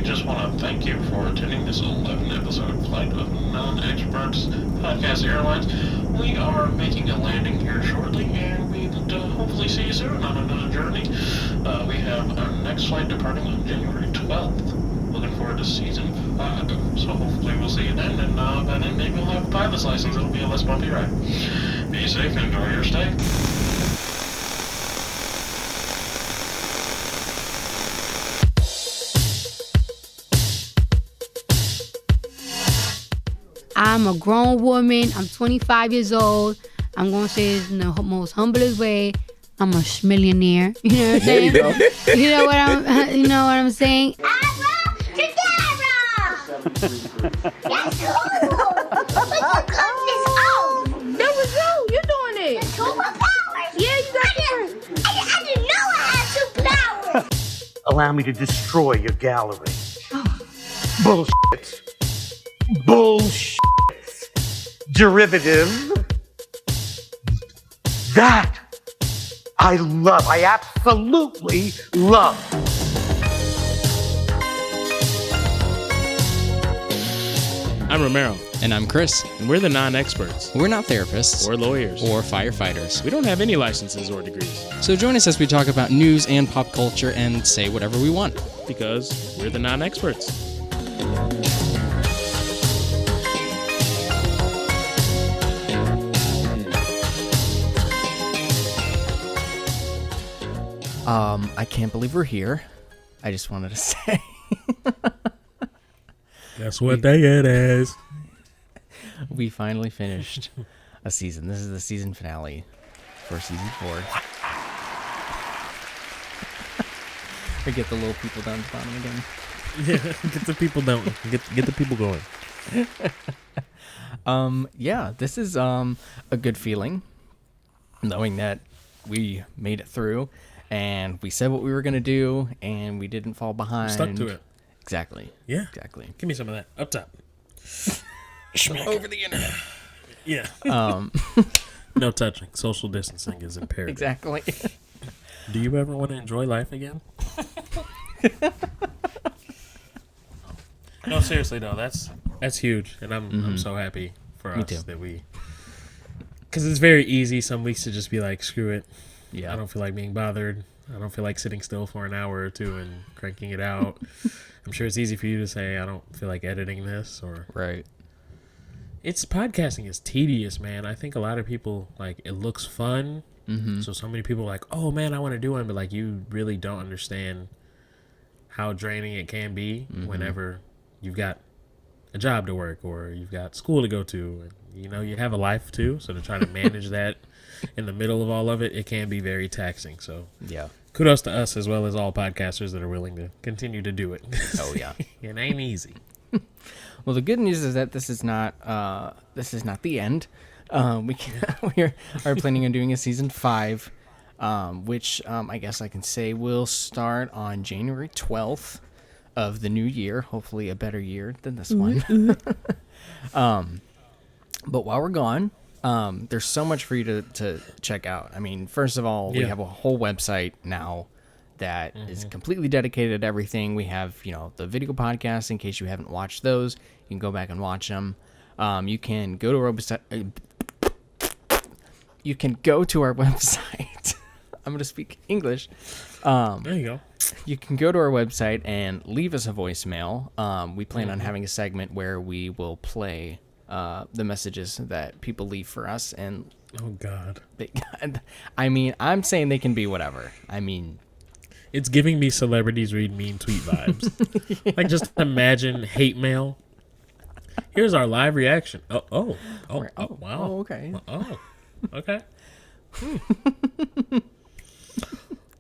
we just want to thank you for attending this 11-episode Flight of Non-Experts Podcast Airlines. We are making a landing here shortly, and we'll hopefully see you soon on another journey. We have our next flight departing on January 12th. Looking forward to season 5, so hopefully we'll see you then, and by then maybe we'll have a pilot's license. It'll be a less bumpy ride. Be safe and enjoy your stay. I'm a grown woman. I'm 25 years old. I'm going to say it in the most humblest way. I'm a schmillionaire. You know what I'm saying? There you go. You know what I'm saying? Yes, that was you. You're doing it. The superpowers? Yeah, you got I didn't know I had superpowers. Allow me to destroy your gallery. Bullshit. Bullshit. Derivative. That I love. I absolutely love. I'm Romero. And I'm Chris. And we're the non-experts. We're not therapists. Or lawyers. Or firefighters. We don't have any licenses or degrees. So join us as we talk about news and pop culture and say whatever we want. Because we're the non-experts. I can't believe we're here. I just wanted to say. Guess what day it is. We finally finished a season. This is the season finale for season 4. We get the little people down the bottom again. Yeah, get the people down. Get the people going. Yeah, this is a good feeling, knowing that we made it through, and we said what we were gonna do, and we didn't fall behind. Stuck to it. Exactly. Yeah. Exactly. Give me some of that. Up top. Over the internet. Yeah. No touching. Social distancing is imperative. Exactly. Do you ever want to enjoy life again? No, seriously though, that's huge, and I'm so happy for Me us too. that because it's very easy some weeks to just be like, screw it. Yeah. I don't feel like being bothered. I don't feel like sitting still for an hour or two and cranking it out. I'm sure it's easy for you to say, I don't feel like editing this, or Right. Podcasting is tedious, man. I think a lot of people, like, it looks fun. So many people are like, oh man, I want to do it, but like, you really don't understand how draining it can be whenever you've got a job to work or you've got school to go to, and you have a life too. So to try to manage that in the middle of all of it, it can be very taxing. So Yeah. kudos to us as well as all podcasters that are willing to continue to do it. Oh yeah. It ain't easy. Well, the good news is that this is not the end. We are planning on doing a season 5, which I guess I can say will start on January 12th of the new year. Hopefully, a better year than this one. But while we're gone, there's so much for you to check out. I mean, first of all, we have a whole website now that is completely dedicated to everything. We have, the video podcasts in case you haven't watched those. You can go back and watch them. You can go to our website. You can go to our website. I'm going to speak English. There you go. You can go to our website and leave us a voicemail. We plan on having a segment where we will play the messages that people leave for us. And Oh God. I'm saying they can be whatever. It's giving me celebrities read mean tweet vibes. Like, just imagine hate mail. Here's our live reaction. Oh, wow. Oh, okay. Okay.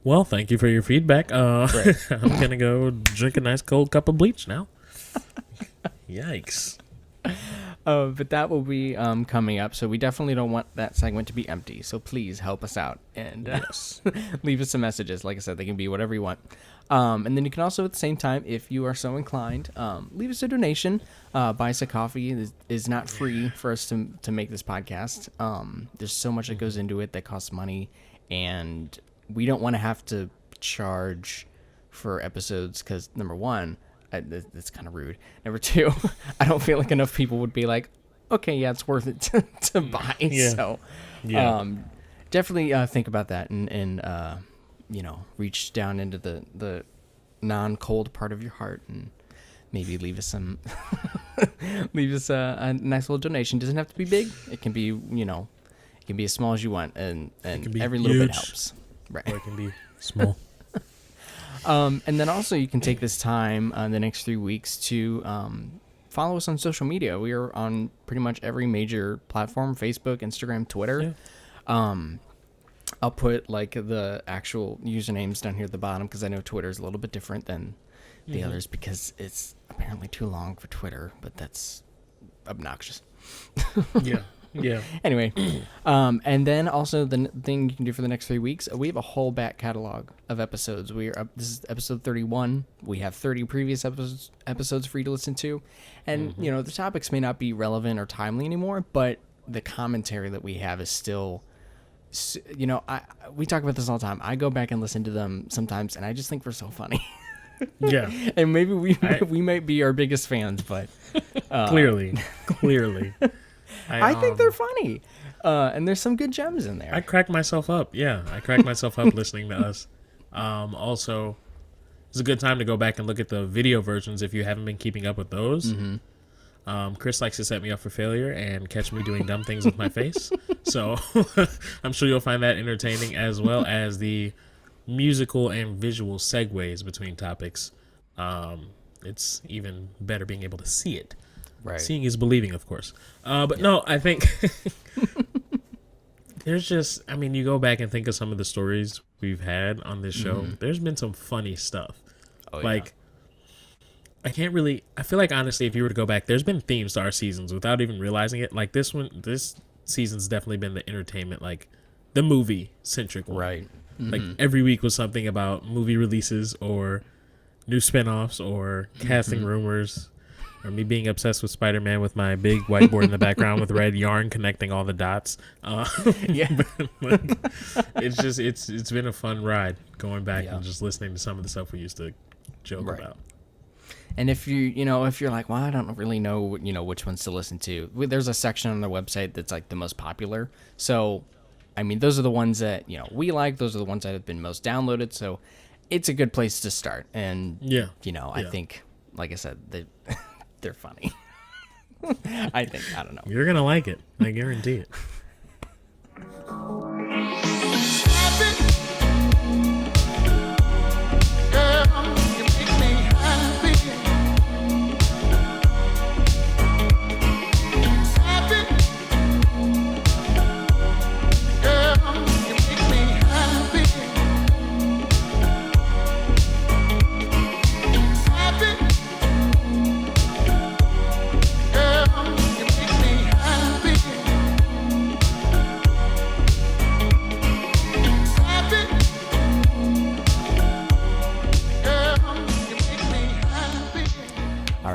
Well, thank you for your feedback. Right. I'm going to go drink a nice cold cup of bleach now. Yikes. But that will be coming up, so we definitely don't want that segment to be empty. So please help us out and leave us some messages. Like I said, they can be whatever you want. And then you can also, at the same time, if you are so inclined, leave us a donation. Buy us a coffee. It is not free for us to make this podcast. There's so much that goes into it that costs money, and we don't want to have to charge for episodes because, number one, that's kind of rude. Number two, I don't feel like enough people would be like, okay, yeah, it's worth it to buy. Yeah. So, definitely think about that and reach down into the non-cold part of your heart and maybe leave us a nice little donation. Doesn't have to be big. It can be, it can be as small as you want, and every little bit helps. Right. Or it can be small. And then also you can take this time the next 3 weeks to follow us on social media. We are on pretty much every major platform: Facebook, Instagram, Twitter. Yeah. I'll put like the actual usernames down here at the bottom because I know Twitter is a little bit different than the others because it's apparently too long for Twitter, but that's obnoxious. Yeah. Anyway, and then also the thing you can do for the next 3 weeks, we have a whole back catalog of episodes. This is episode 31. We have 30 previous episodes for you to listen to, and the topics may not be relevant or timely anymore, but the commentary that we have is still. We talk about this all the time. I go back and listen to them sometimes, and I just think we're so funny. Yeah, and maybe we might be our biggest fans, but clearly, I think they're funny, and there's some good gems in there. I crack myself up. Yeah, I crack myself up listening to us. Also, it's a good time to go back and look at the video versions if you haven't been keeping up with those. Chris likes to set me up for failure and catch me doing dumb things with my face. So I'm sure you'll find that entertaining, as well as the musical and visual segues between topics. It's even better being able to see it. Right. Seeing is believing, of course. No, I think there's just, you go back and think of some of the stories we've had on this show. There's been some funny stuff. I feel like honestly, if you were to go back, there's been themes to our seasons without even realizing it. Like this season's definitely been the entertainment, like the movie centric one. Right. Like every week was something about movie releases or new spinoffs or casting rumors or me being obsessed with Spider-Man with my big whiteboard in the background with red yarn connecting all the dots. It's been a fun ride going back and just listening to some of the stuff we used to joke about. And if you're like, well, I don't really know, which ones to listen to. There's a section on their website that's like the most popular. So, those are the ones that, we like. Those are the ones that have been most downloaded. So it's a good place to start. And, I think, like I said, they're funny. I don't know. You're going to like it. I guarantee it.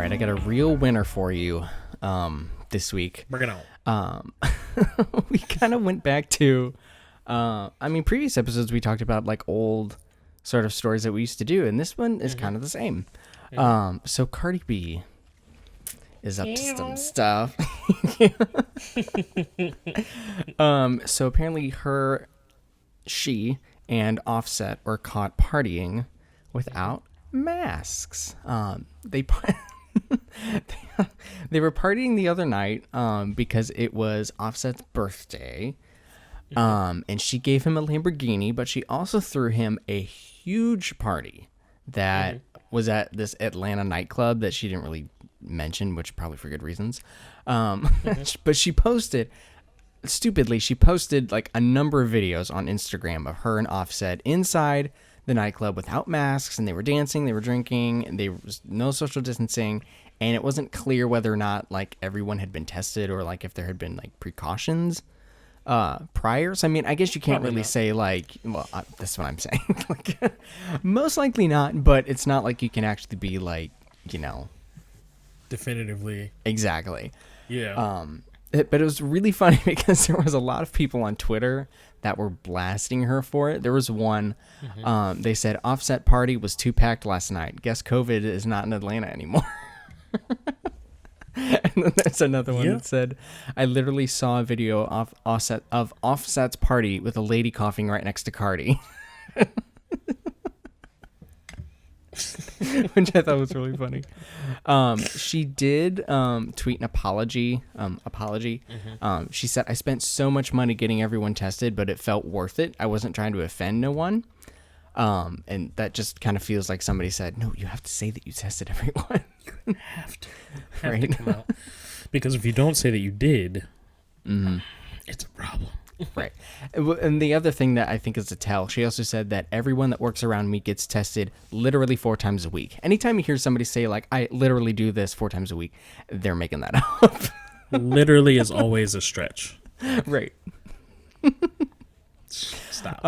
I got a real winner for you this week. Bring it on. We kind of went back to, previous episodes we talked about like old sort of stories that we used to do, and this one is kind of the same. So Cardi B is up to some stuff. So apparently she and Offset were caught partying without masks. They were partying the other night because it was Offset's birthday, and she gave him a Lamborghini, but she also threw him a huge party that was at this Atlanta nightclub that she didn't really mention, which probably for good reasons. But she posted like a number of videos on Instagram of her and Offset inside the nightclub without masks, and they were dancing, they were drinking, and there was no social distancing, and it wasn't clear whether or not like everyone had been tested or like if there had been like precautions prior. So I guess you can't really say like, well, that's what I'm saying. Like, most likely not, but it's not like you can actually be like, definitively. Exactly. Yeah. But it was really funny because there was a lot of people on Twitter that were blasting her for it. There was one, they said, Offset party was too packed last night. Guess COVID is not in Atlanta anymore. And then there's another one that said, I literally saw a video of Offset's party with a lady coughing right next to Cardi. Which I thought was really funny. She did tweet an apology. She said, I spent so much money getting everyone tested, but it felt worth it. I wasn't trying to offend no one. And that just kind of feels like somebody said, no, you have to say that you tested everyone. You have to come out. Because if you don't say that you did, it's a problem. Right. And the other thing that I think is a tell, she also said that everyone that works around me gets tested literally 4 times a week. Anytime you hear somebody say, like, I literally do this 4 times a week, they're making that up. Literally is always a stretch. Right. Stop.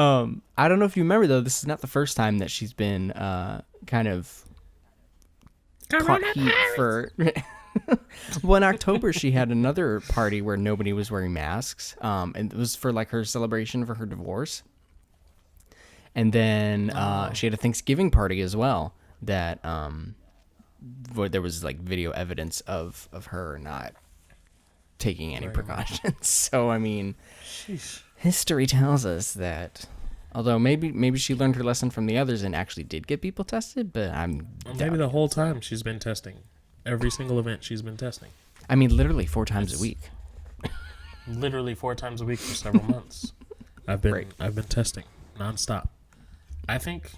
I don't know if you remember, though, this is not the first time that she's been kind of caught heat for... Well, in October, she had another party where nobody was wearing masks. And it was for like her celebration for her divorce. And then she had a Thanksgiving party as well that where there was like video evidence of her not taking any precautions. So, I mean, history tells us that although maybe she learned her lesson from the others and actually did get people tested, but maybe the whole time she's been testing. Every single event she's been testing. I mean, literally 4 times a week. Literally 4 times a week for several months. I've been testing nonstop. I think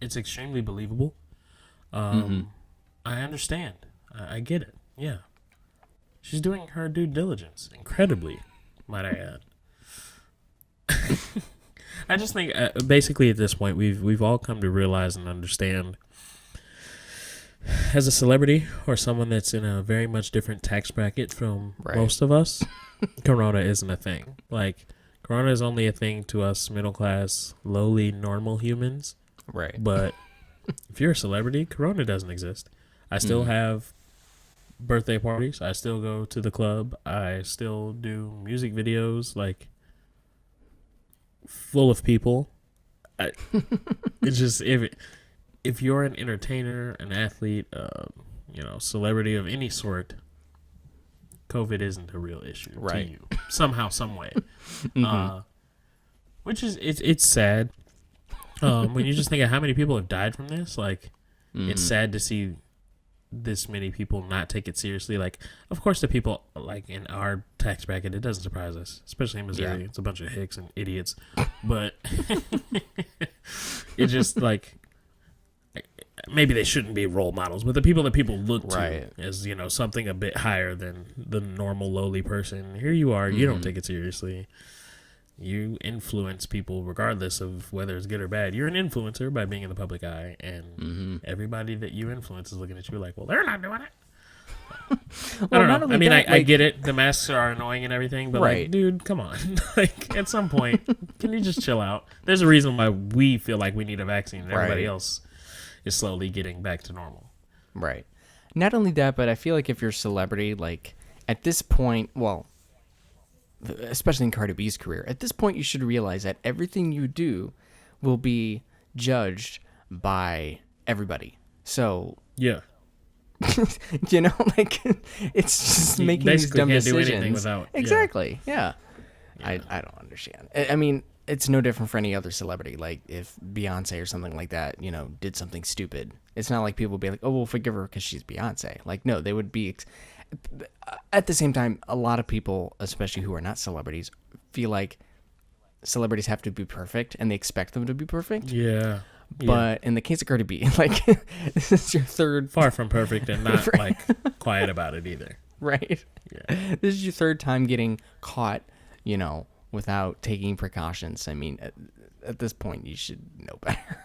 it's extremely believable. I understand. I get it. Yeah, she's doing her due diligence incredibly, might I add. I just think basically at this point we've all come to realize and understand. As a celebrity or someone that's in a very much different tax bracket from most of us, Corona isn't a thing. Like, Corona is only a thing to us middle class, lowly, normal humans. Right. But if you're a celebrity, Corona doesn't exist. I still have birthday parties. I still go to the club. I still do music videos, like, full of people. It's just, if you're an entertainer, an athlete, celebrity of any sort, COVID isn't a real issue to you somehow, some way. Which is it's sad. When you just think of how many people have died from this, like it's sad to see this many people not take it seriously. Like, of course, the people like in our tax bracket, it doesn't surprise us, especially in Missouri. It's a bunch of hicks and idiots, but it just like. Maybe they shouldn't be role models, but the people that people look to as, something a bit higher than the normal lowly person. Here you are. You don't take it seriously. You influence people regardless of whether it's good or bad. You're an influencer by being in the public eye, and everybody that you influence is looking at you like, well, they're not doing it. I don't know. I mean, I get it. The masks are annoying and everything, but like, dude, come on. Like, at some point, can you just chill out? There's a reason why we feel like we need a vaccine and everybody else is slowly getting back to normal. Right. Not only that, but I feel like if you're a celebrity, like at this point, well, especially in Cardi B's career, at this point you should realize that everything you do will be judged by everybody. So yeah, like it's just making these dumb decisions. Without, exactly. Yeah. I don't understand. I mean, it's no different for any other celebrity. Like if Beyonce or something like that, did something stupid. It's not like people would be like, oh, we'll forgive her because she's Beyonce. Like, no, they would be. At the same time, a lot of people, especially who are not celebrities, feel like celebrities have to be perfect and they expect them to be perfect. Yeah. But in the case of Cardi B, like this is your third. Far from perfect and not like quiet about it either. Right. Yeah. This is your third time getting caught, without taking precautions. I mean, at this point, you should know better.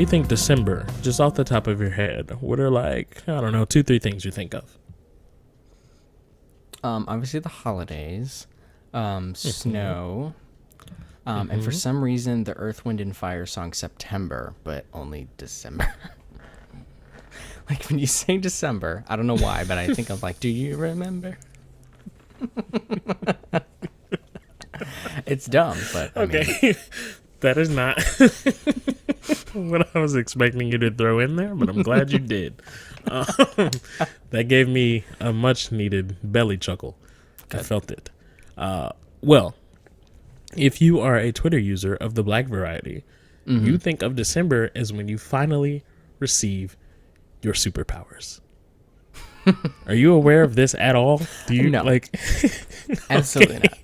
you think December, just off the top of your head, what are like, I don't know, 2-3 things you think of? Obviously the holidays, snow, and for some reason the Earth, Wind, and Fire song September, but only December. Like when you say December, I don't know why, but I think of like, do you remember? It's dumb, but I mean, that is not what I was expecting you to throw in there, but I'm glad you did. That gave me a much needed belly chuckle. I felt it. Well, if you are a Twitter user of the black variety, you think of December as when you finally receive your superpowers. Are you aware of this at all? Do you No. like? absolutely not.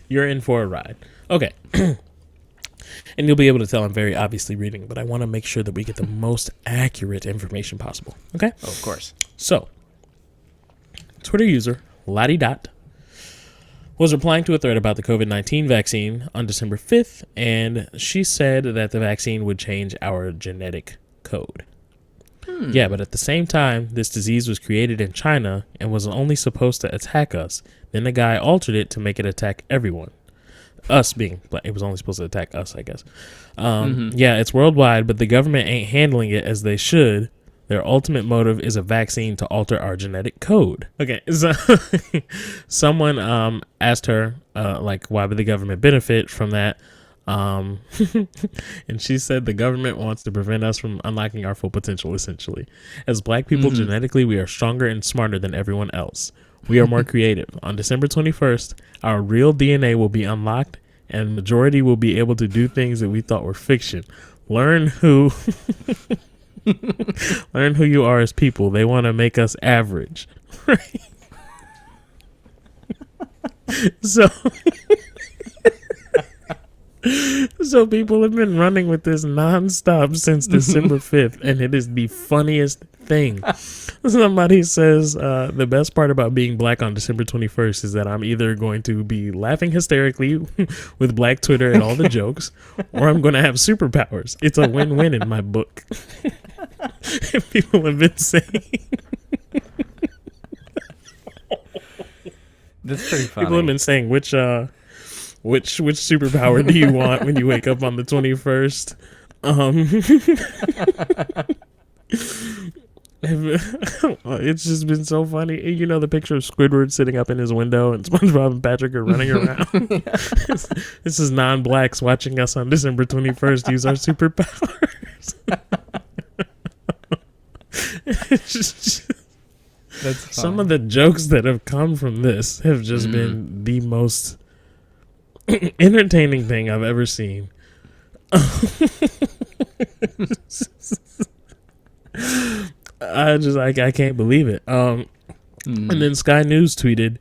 You're in for a ride. Okay. And you'll be able to tell I'm very obviously reading, but I want to make sure that we get the most accurate information possible. Okay? Oh, of course. So, Twitter user Lottie Dot was replying to a thread about the COVID-19 vaccine on December 5th, and she said that the vaccine would change our genetic code. Yeah, but at the same time, this disease was created in China and was only supposed to attack us. Then the guy altered it to make it attack everyone. Us being black. It was only supposed to attack us, I guess. Yeah, it's worldwide, but the government ain't handling it as they should. Their ultimate motive is a vaccine to alter our genetic code. Okay, so someone asked her, like, why would the government benefit from that? And she said the government wants to prevent us from unlocking our full potential, essentially. As black people, genetically, we are stronger and smarter than everyone else. We are more creative. On December 21st, our real DNA will be unlocked, and the majority will be able to do things that we thought were fiction. Learn who you are as people. They want to make us average. Right? So people have been running with this nonstop since December 5th, and it is the funniest thing. Somebody says the best part about being black on December 21st is that I'm either going to be laughing hysterically with black Twitter at all the jokes, or I'm going to have superpowers. It's a win-win in my book. People have been saying... That's pretty funny. People have been saying, which superpower do you want when you wake up on the 21st? It's just been so funny. You know the picture of Squidward sitting up in his window and SpongeBob and Patrick are running around. This is non-blacks watching us on December 21st use our superpowers. It's just, That's funny. some of the jokes that have come from this have just been the most entertaining thing I've ever seen. I can't believe it. And then Sky News tweeted,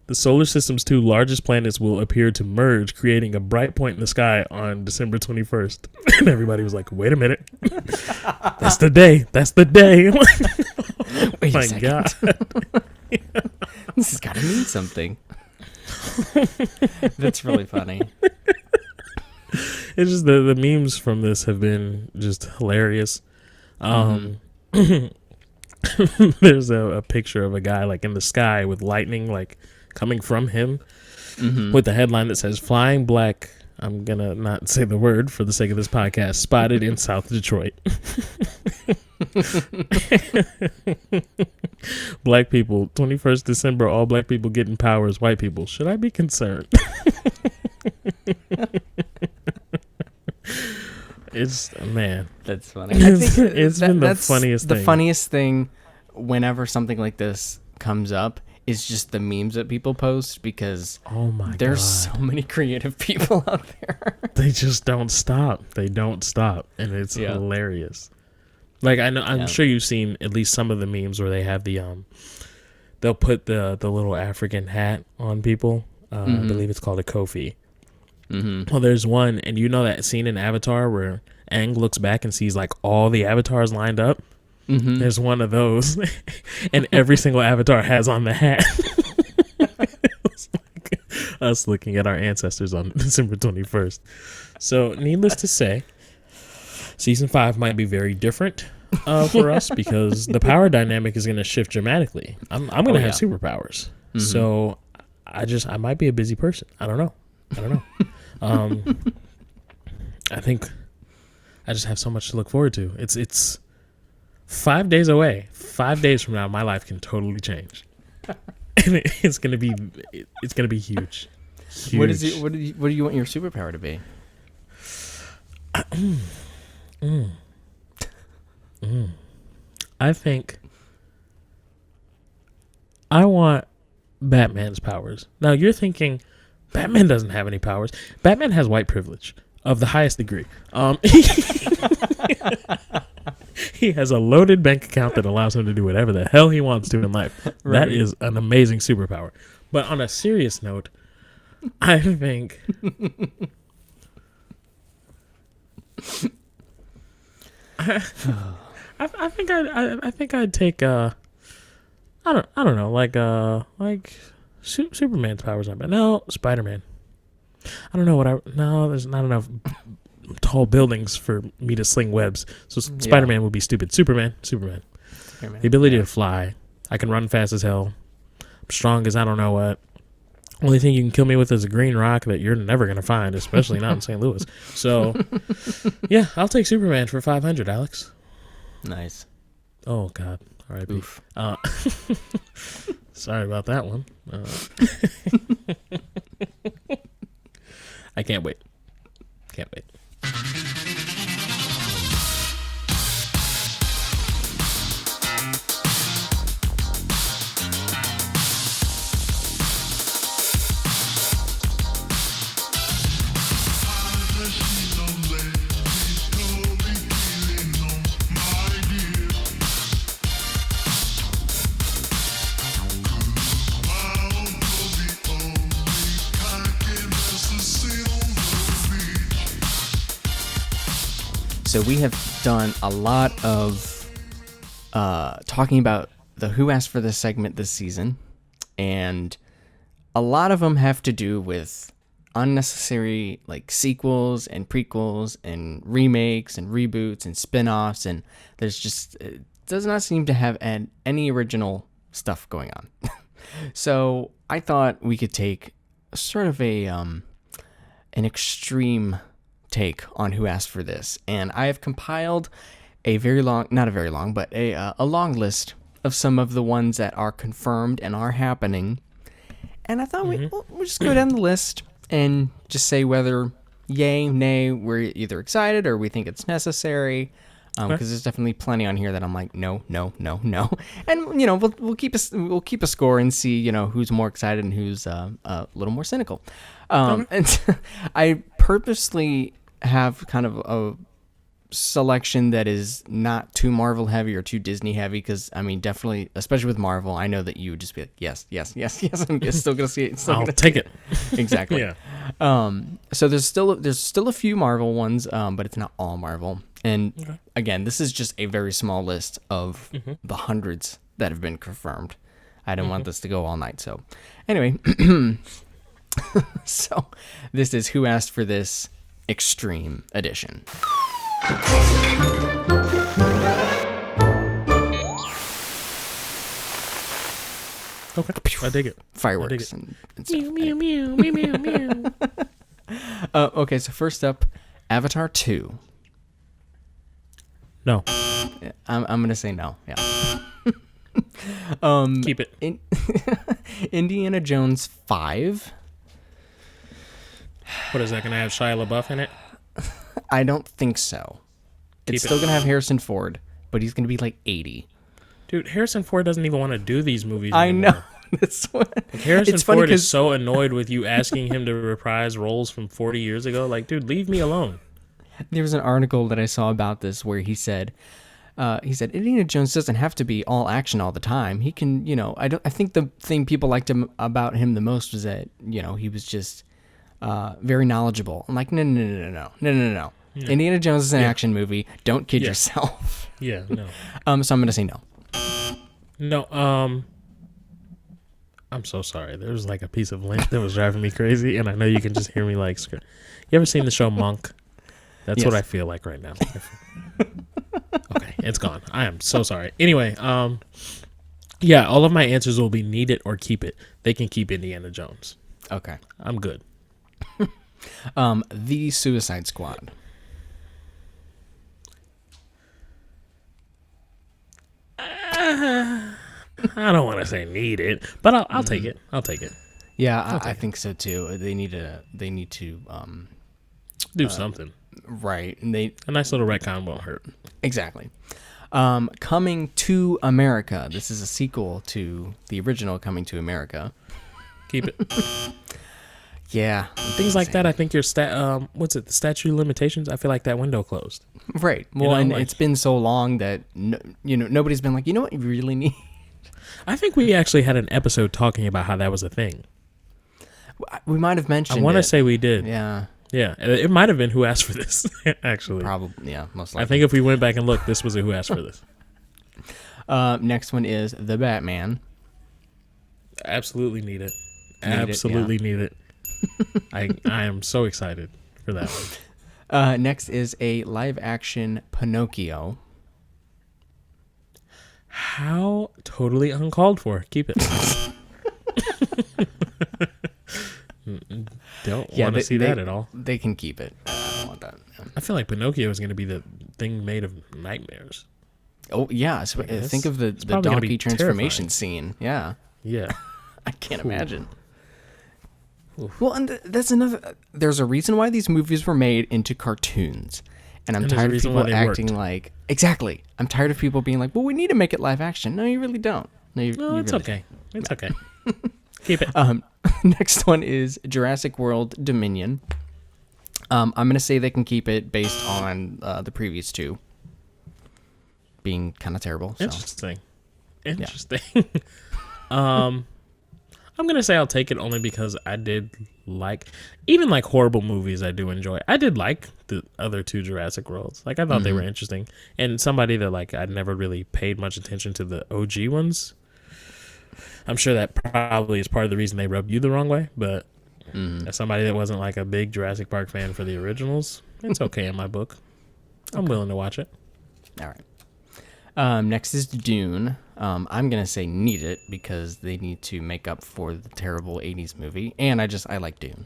the solar system's two largest planets will appear to merge, creating a bright point in the sky on December 21st. And everybody was like, wait a minute. That's the day. That's the day. Wait My a second. God. This has got to mean something. That's really funny. It's just the memes from this have been just hilarious. There's a picture of a guy like in the sky with lightning like coming from him with the headline that says flying black, I'm gonna not say the word for the sake of this podcast, spotted in South Detroit. Black people, 21st December, all black people getting powers, white people. Should I be concerned? It's, man. That's funny. I think It's been the that's funniest the thing. funniest thing whenever something like this comes up is just the memes that people post, because Oh my there's God. so many creative people out there. They just don't stop. They don't stop. And it's hilarious. Like, I'm sure you've seen at least some of the memes where they have the, they'll put the little African hat on people. I believe it's called a kofi. Well, there's one, and you know that scene in Avatar where Aang looks back and sees like all the avatars lined up? There's one of those, and every single avatar has on the hat. It's like us looking at our ancestors on December 21st. So, needless to say, Season 5 might be very different for us because the power dynamic is going to shift dramatically. I'm going to have superpowers. So I might be a busy person. I don't know. I think I just have so much to look forward to. It's 5 days away. 5 days from now, my life can totally change. And it's gonna be huge. What do you want your superpower to be? I think I want Batman's powers. Now you're thinking Batman doesn't have any powers. Batman has white privilege of the highest degree. He has a loaded bank account that allows him to do whatever the hell he wants to in life. Right. That is an amazing superpower. But on a serious note, I think I think I'd take I don't know, like Superman's powers are bad. No, Spider-Man. I don't know there's not enough tall buildings for me to sling webs. So Spider-Man would be stupid. Superman. The ability to fly. I can run fast as hell. I'm strong as I don't know what. Only thing you can kill me with is a green rock that you're never going to find, especially not in St. Louis. So, yeah, I'll take Superman for 500, Alex. Nice. Oh, God. All right. Oof. Sorry about that one. I can't wait. So we have done a lot of talking about the Who Asked for This segment this season, and a lot of them have to do with unnecessary like sequels and prequels and remakes and reboots and spinoffs, and there's just it does not seem to have any original stuff going on. So I thought we could take sort of an extreme take on Who Asked for This, and I have compiled a long list of some of the ones that are confirmed and are happening, and I thought we'll just go down the list and just say whether yay, nay, we're either excited or we think it's necessary, because there's definitely plenty on here that I'm like no, and we'll keep a score and see who's more excited and who's a little more cynical, and I purposely have kind of a selection that is not too Marvel heavy or too Disney heavy, because I mean definitely, especially with Marvel, I know that you would just be like yes, I'm still gonna see it. I'll take it. Exactly. Yeah. So there's still a few Marvel ones, but it's not all Marvel. And again, this is just a very small list of the hundreds that have been confirmed. I didn't want this to go all night. So anyway, so this is Who Asked for This Extreme Edition. Okay, I dig it. Fireworks and stuff. Meow, meow, meow, meow, meow. Okay, so first up, Avatar 2. No. I'm gonna say no. Yeah. Keep it. Indiana Jones 5. What is that going to have Shia LaBeouf in it? I don't think so. It's still going to have Harrison Ford, but he's going to be like 80. Dude, Harrison Ford doesn't even want to do these movies anymore. I know. That's what, like, Harrison Ford is so annoyed with you asking him to reprise roles from 40 years ago. Like, dude, leave me alone. There was an article that I saw about this where he said Indiana Jones doesn't have to be all action all the time. He can, I think the thing people liked about him the most was that, he was just very knowledgeable. I'm like, no. Yeah. Indiana Jones is an action movie. Don't kid yourself. Yeah, no. So I'm going to say no. No, I'm so sorry. There was like a piece of lint that was driving me crazy, and I know you can just hear me like, you ever seen the show Monk? That's what I feel like right now. Okay, it's gone. I am so sorry. Anyway, yeah, all of my answers will be need it or keep it. They can keep Indiana Jones. Okay. I'm good. The Suicide Squad. I don't want to say need it, but I'll take it. I'll take it. Yeah, I think so too. They need to Do something. right. And they A nice little retcon won't hurt. exactly. Coming to America. This is a sequel to the original Coming to America. Keep it. Yeah. Things like that. I think your what's it? The statute of limitations. I feel like that window closed. Right. Well, know, and like- it's been so long that nobody's been like, you know what you really need. I think we actually had an episode talking about how that was a thing. We might have mentioned. I want to it. say we did. Yeah. Yeah, it might have been Who Asked for This. Actually, Probably. Yeah. Most likely. I think if we went back and looked, this was a Who Asked for This. Next one is The Batman. Absolutely need it. Need it, Absolutely need it. I am so excited for that one. Next is a live action Pinocchio. How totally uncalled for. Keep it. Don't want to see that at all. They can keep it. I don't want that. Yeah. I feel like Pinocchio is going to be the thing made of nightmares. Oh yeah, so Yes. think of the probably gonna donkey be transformation terrifying. scene. Yeah, Yeah. I can't imagine. Well, and that's another. There's a reason why these movies were made into cartoons, and I'm And there's a tired of reason people why they acting worked. like exactly. I'm tired of people being like, "Well, we need to make it live action." No, you really don't. No, you It's really okay. It's okay. Keep it. Next one is Jurassic World Dominion. I'm gonna say they can keep it based on the previous two being kind of terrible. So. Interesting. I'm gonna say I'll take it only because I did like, even like horrible movies I do enjoy. I did like the other two Jurassic Worlds. Like I thought they were interesting, and somebody that like I'd never really paid much attention to the OG ones. I'm sure that probably is part of the reason they rubbed you the wrong way, but as somebody that wasn't like a big Jurassic Park fan for the originals, it's okay in my book. I'm willing to watch it. All right. Next is Dune. I'm gonna say need it because they need to make up for the terrible '80s movie, and I like Dune.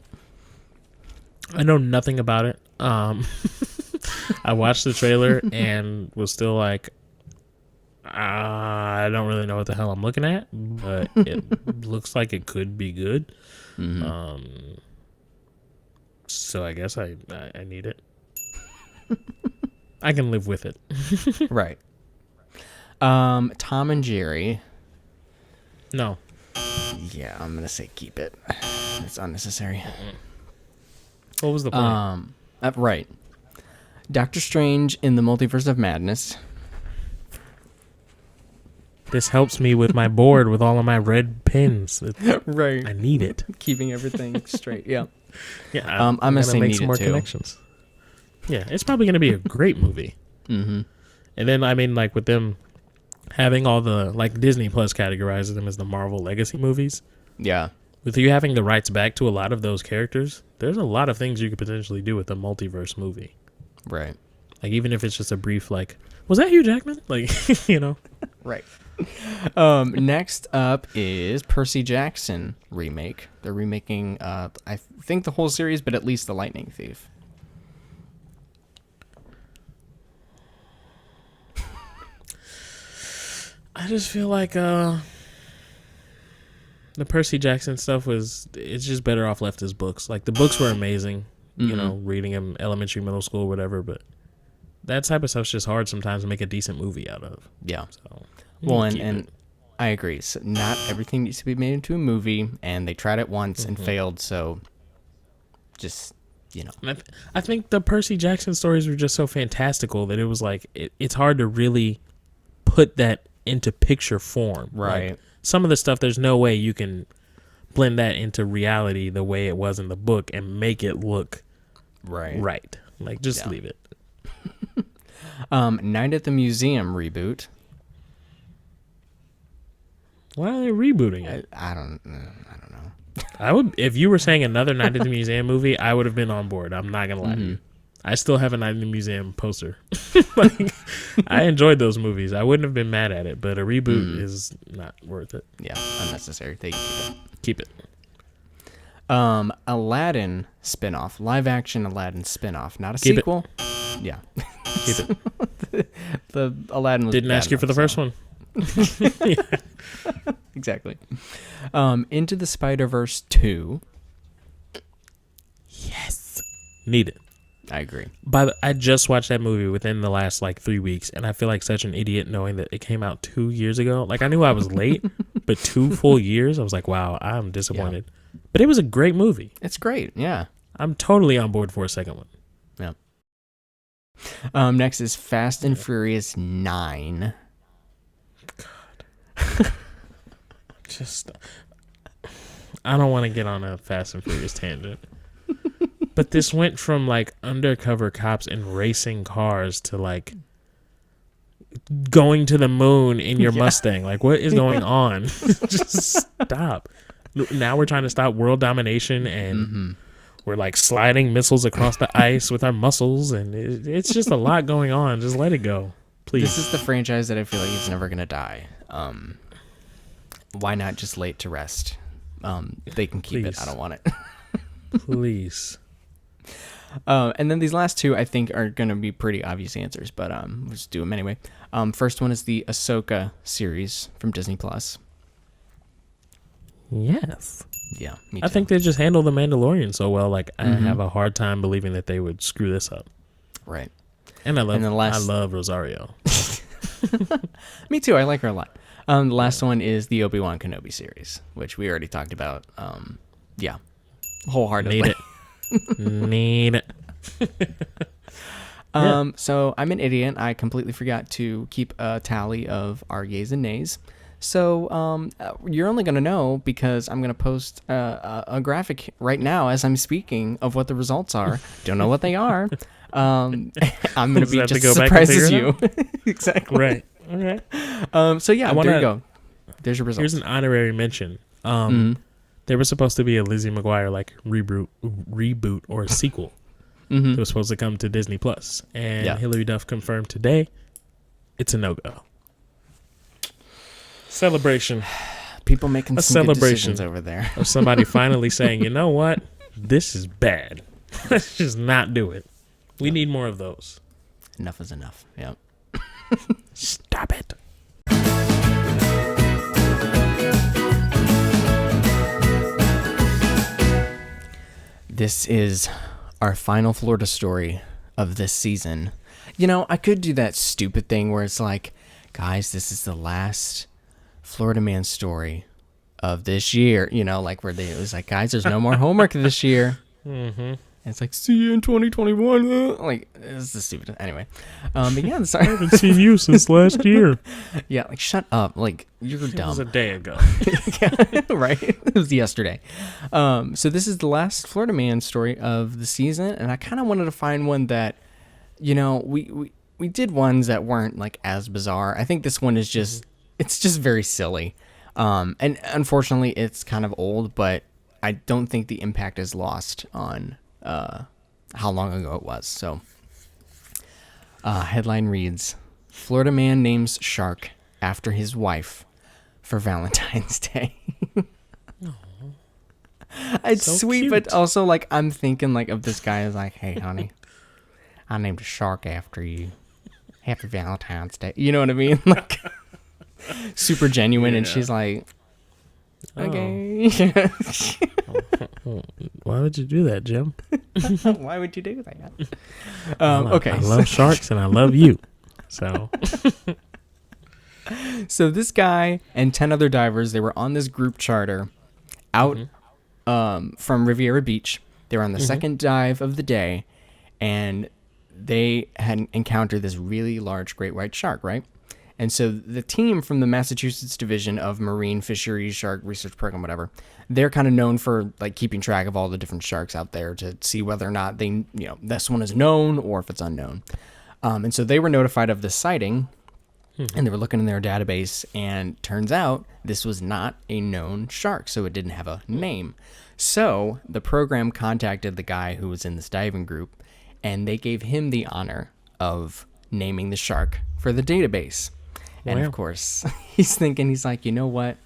I know nothing about it. I watched the trailer and was still like, I don't really know what the hell I'm looking at, but it looks like it could be good. So I guess I need it. I can live with it. Right. Tom and Jerry. No. Yeah, I'm gonna say keep it. It's unnecessary. What was the point? Right. Doctor Strange in the Multiverse of Madness. This helps me with my board with all of my red pins. Right. I need it. Keeping everything straight. Yeah. Yeah, I'm gonna say make need some it more too. connections. Yeah, it's probably gonna be a great movie. And then I mean, like with them having all the like Disney Plus categorizes them as the Marvel Legacy movies. Yeah. With you having the rights back to a lot of those characters, there's a lot of things you could potentially do with a multiverse movie. Right. Like even if it's just a brief, like, was that Hugh Jackman? Like, you know. Right. Next up is Percy Jackson remake. They're remaking, I think the whole series, but at least the Lightning Thief. I just feel like the Percy Jackson stuff it's just better off left as books. Like the books were amazing, you know, reading them elementary, middle school, whatever, but that type of stuff's just hard sometimes to make a decent movie out of. Yeah. So, Well, keep and it. I agree. So not everything needs to be made into a movie, and they tried it once and failed, so just, you know. And I think the Percy Jackson stories were just so fantastical that it was like it's hard to really put that into picture form. Right. Like, some of the stuff, there's no way you can blend that into reality the way it was in the book and make it look right. Like, just leave it. Night at the Museum reboot. Why are they rebooting it? I don't know. I would, if you were saying another Night at the Museum movie, I would have been on board. I'm not gonna lie to you. I still have a Night in the Museum poster. Like, I enjoyed those movies. I wouldn't have been mad at it, but a reboot is not worth it. Yeah, unnecessary. They Keep it. Aladdin spinoff, live action Aladdin spinoff, not a Keep it. sequel. Yeah, Keep it. the Aladdin was Didn't bad ask you for the enough, first one. Exactly. Into the Spider-Verse 2. Yes. Need it. I agree. I just watched that movie within the last like 3 weeks, and I feel like such an idiot knowing that it came out 2 years ago. Like, I knew I was late, but 2 full years, I was like, wow, I'm disappointed. Yeah. But it was a great movie. It's great. Yeah. I'm totally on board for a second one. Yeah. Next is Fast and Furious 9. God. Just, I don't want to get on a Fast and Furious tangent. But this went from like undercover cops and racing cars to like going to the moon in your Mustang. Like, what is going on? Just stop. Now we're trying to stop world domination, and we're like sliding missiles across the ice with our muscles, and it's just a lot going on. Just let it go, please. This is the franchise that I feel like it's never gonna die. Why not just lay it to rest? They can keep it. I don't want it. Please. And then these last two I think are going to be pretty obvious answers, but we'll just do them anyway. First one is the Ahsoka series from Disney Plus. Yes. Yeah, me too. I think they just handle the Mandalorian so well. Like, I have a hard time believing that they would screw this up. Right. And I love Rosario. Me too. I like her a lot. The last one is the Obi-Wan Kenobi series, which we already talked about. Yeah, wholeheartedly. Need it. Need it. So I'm an idiot. I completely forgot to keep a tally of our yays and nays. So you're only going to know because I'm going to post a graphic right now as I'm speaking of what the results are. Don't know what they are. I'm going to be just as surprised as you. Exactly. Right. Okay. So yeah, there you go. There's your results. Here's an honorary mention. There was supposed to be a Lizzie McGuire like reboot or a sequel. It was supposed to come to Disney Plus, and Hilary Duff confirmed today it's a no-go. Celebration. People making a some good celebration decisions over there. Of somebody finally saying, you know what, this is bad. Let's just not do it. We need more of those. Enough is enough. Yeah. Stop it. This is our final Florida story of this season. You know, I could do that stupid thing where it's like, guys, this is the last Florida man story of this year. You know, like it was like, guys, there's no more homework this year. And it's like, see you in 2021. Like, this is stupid. Anyway. But yeah, sorry. I haven't seen you since last year. Yeah, like, shut up. Like, you're dumb. It was a day ago. Yeah, right? It was yesterday. So this is the last Florida man story of the season, and I kind of wanted to find one that, you know, we did ones that weren't, like, as bizarre. I think this one is just, it's just very silly. And unfortunately, it's kind of old, but I don't think the impact is lost on how long ago it was. So, headline reads, Florida man names shark after his wife for Valentine's Day. It's so sweet, cute. But also, like, I'm thinking, like, of this guy is like, hey, honey, I named a shark after you. Happy Valentine's Day. You know what I mean? Like, super genuine, and she's like, okay. Why would you do that, Jim? Why would you do that? Okay. I love sharks and I love you. So this guy and 10 other divers, they were on this group charter out from Riviera Beach. They were on the second dive of the day, and they had encountered this really large great white shark, right? And so the team from the Massachusetts Division of Marine Fisheries Shark Research Program, whatever, they're kind of known for like keeping track of all the different sharks out there to see whether or not they, you know, this one is known or if it's unknown. And so they were notified of this sighting, and they were looking in their database, and turns out this was not a known shark, so it didn't have a name. So the program contacted the guy who was in this diving group, and they gave him the honor of naming the shark for the database. And Wow. of course, he's like, you know what?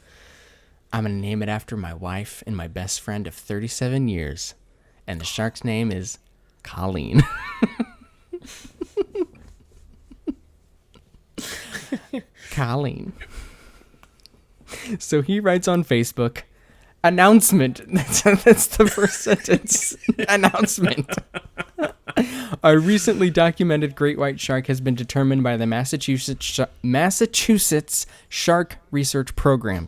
I'm going to name it after my wife and my best friend of 37 years. And the shark's name is Colleen. Colleen. So he writes on Facebook, announcement. That's the first sentence. Announcement. A recently documented great white shark has been determined by the Massachusetts Shark Research Program,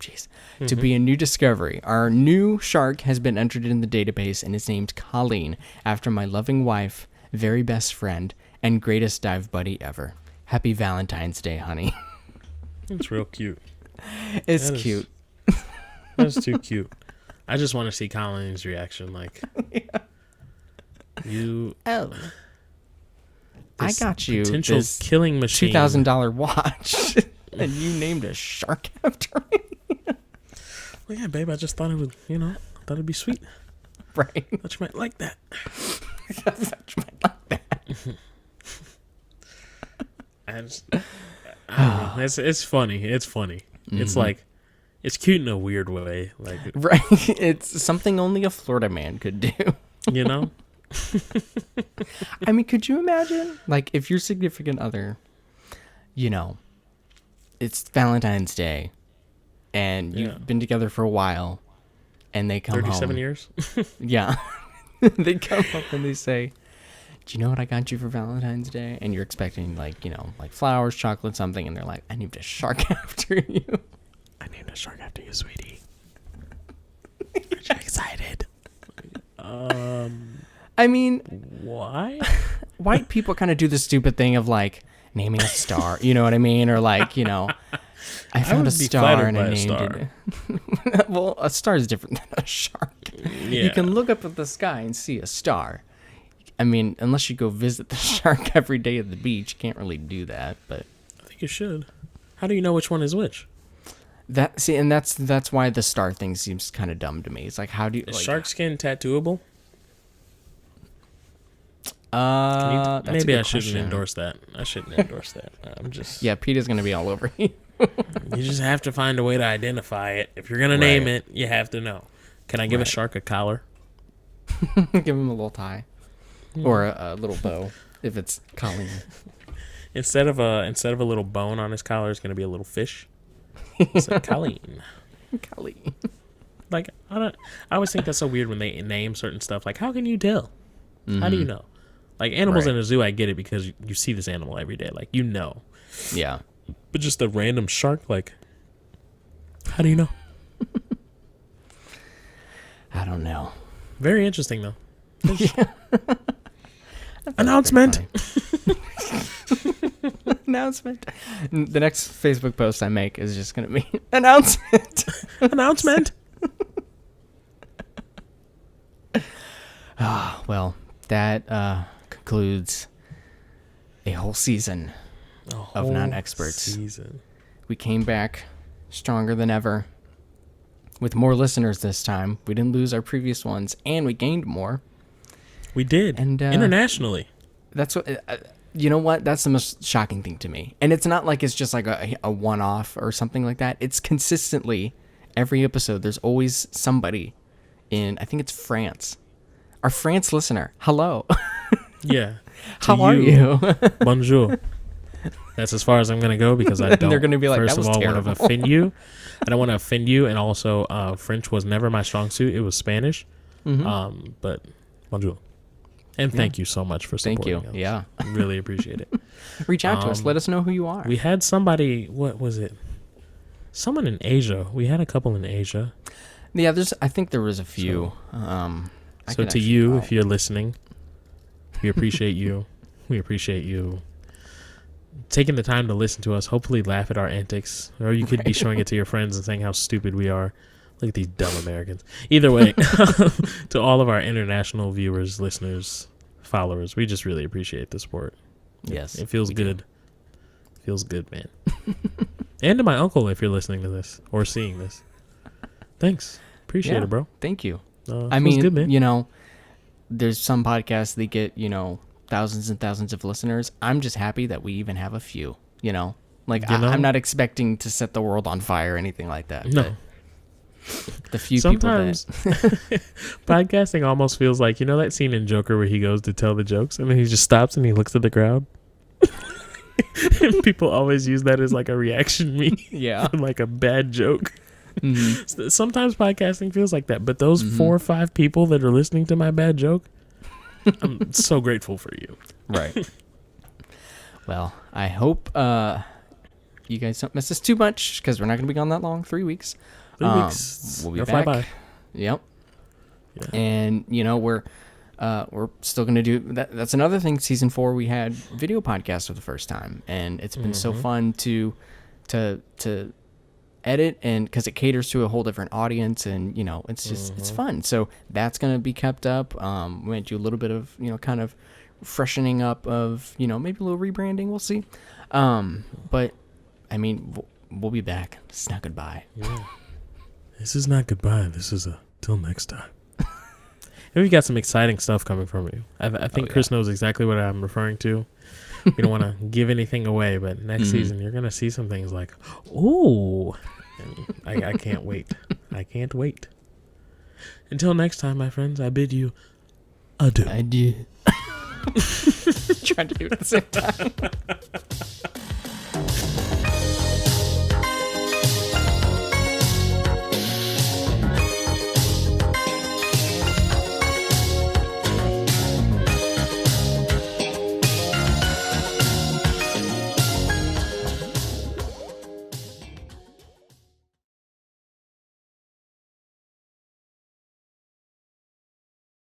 to be a new discovery. Our new shark has been entered in the database and is named Colleen, after my loving wife, very best friend, and greatest dive buddy ever. Happy Valentine's Day, honey. It's real cute. It's That is- cute. That's too cute. I just want to see Colleen's reaction. Like, you, Oh. I this got you potential this killing machine. $2,000 watch, and you named a shark after me. Well, yeah, babe. I just thought it would. Thought it'd be sweet. Right. Thought you might like that. I don't know. It's funny. It's funny. It's like, it's cute in a weird way. Like, Right. It's something only a Florida man could do. you know. I mean, could you imagine, like, if your significant other, it's Valentine's Day, and you've Yeah. been together for a while, and they come 37 home. years. Yeah. They come up and they say, do you know what I got you for Valentine's Day? And you're expecting, like flowers, chocolate, something, and they're like, I named a shark after you. I named a shark after you, sweetie. Aren't you excited? I mean, Why? white people kind of do the stupid thing of, like, naming a star, you know what I mean? Or, like, I found a would be star flattered and by I a named star. it. Well, a star is different than a shark. Yeah. You can look up at the sky and see a star. I mean, unless you go visit the shark every day at the beach, you can't really do that. But I think you should. How do you know which one is which? that's why the star thing seems kind of dumb to me. It's like, how do you Is like, shark skin tattooable? that's a Maybe good I shouldn't question. endorse that. I shouldn't endorse that. I'm just. Yeah, Peter's gonna be all over you. You just have to find a way to identify it. If you're gonna name Right. it, you have to know. Can I give a Right. shark a collar? Give him a little tie or a little bow if it's Colleen. Instead of a little bone on his collar, it's gonna be a little fish. It's like Colleen. Colleen. Like, I always think that's so weird when they name certain stuff. Like, how can you tell? How do you know? Like, animals Right. in a zoo, I get it because you see this animal every day. Like, you know. Yeah. But just a random shark, like, how do you know? I don't know. Very interesting, though. Announcement. Announcement. The next Facebook post I make is just gonna be announcement. Announcement. Well, that concludes a whole season of non-experts. Season. We came back stronger than ever with more listeners this time. We didn't lose our previous ones, and we gained more. We did. And, internationally. That's what. You know what? That's the most shocking thing to me. And it's not like it's just like a one-off or something like that. It's consistently every episode. There's always somebody in. I think it's France. Our France listener. Hello. Yeah. How are you? Bonjour. That's as far as I'm going to go because I don't. They're gonna be like, first "That was of all, want terrible." to offend you. I don't want to offend you. And also, French was never my strong suit. It was Spanish. But bonjour. And thank you so much for Thank supporting you. us. Yeah. I really appreciate it. Reach out to us. Let us know who you are. We had somebody, what was it? Someone in Asia. We had a couple in Asia. Yeah, I think there was a few. So to you, if you're listening, we appreciate you. We appreciate you taking the time to listen to us. Hopefully laugh at our antics. Or you could be showing it to your friends and saying how stupid we are. Look at these dumb Americans. Either way, to all of our international viewers, listeners, followers, we just really appreciate the support. Yes, It feels we do. good. Feels good, man. And to my uncle, if you're listening to this or seeing this. Thanks. Appreciate Yeah, it, bro. Thank you. Feels I mean, good, man. there's some podcasts that get, thousands and thousands of listeners. I'm just happy that we even have a few, you know? Like, You know? I'm not expecting to set the world on fire or anything like that. No. but the few Sometimes people that... podcasting almost feels like, you know that scene in Joker where he goes to tell the jokes and then he just stops and he looks at the crowd? And people always use that as like a reaction meme. Yeah. For like a bad joke. Mm-hmm. Sometimes podcasting feels like that, but those 4 or 5 people that are listening to my bad joke, I'm so grateful for you. Right. Well, I hope you guys don't miss us too much because we're not going to be gone that long. 3 weeks. 3 weeks. We'll be They'll back. fly by. Yep. Yeah. And you know we're still going to do that. That's another thing. Season 4, we had video podcasts for the first time, and it's been so fun to edit, and because it caters to a whole different audience, and you know it's just it's fun. So that's going to be kept up. We might do a little bit of kind of freshening up of maybe a little rebranding. We'll see. But I mean we'll be back. It's not goodbye. Yeah. This is not goodbye. This is a till next time. And we've got some exciting stuff coming from you. I think Chris knows exactly what I'm referring to. We don't want to give anything away, but next season you're going to see some things like, ooh. And I can't wait. I can't wait. Until next time, my friends, I bid you adieu. Adieu. Trying to do it at the same time.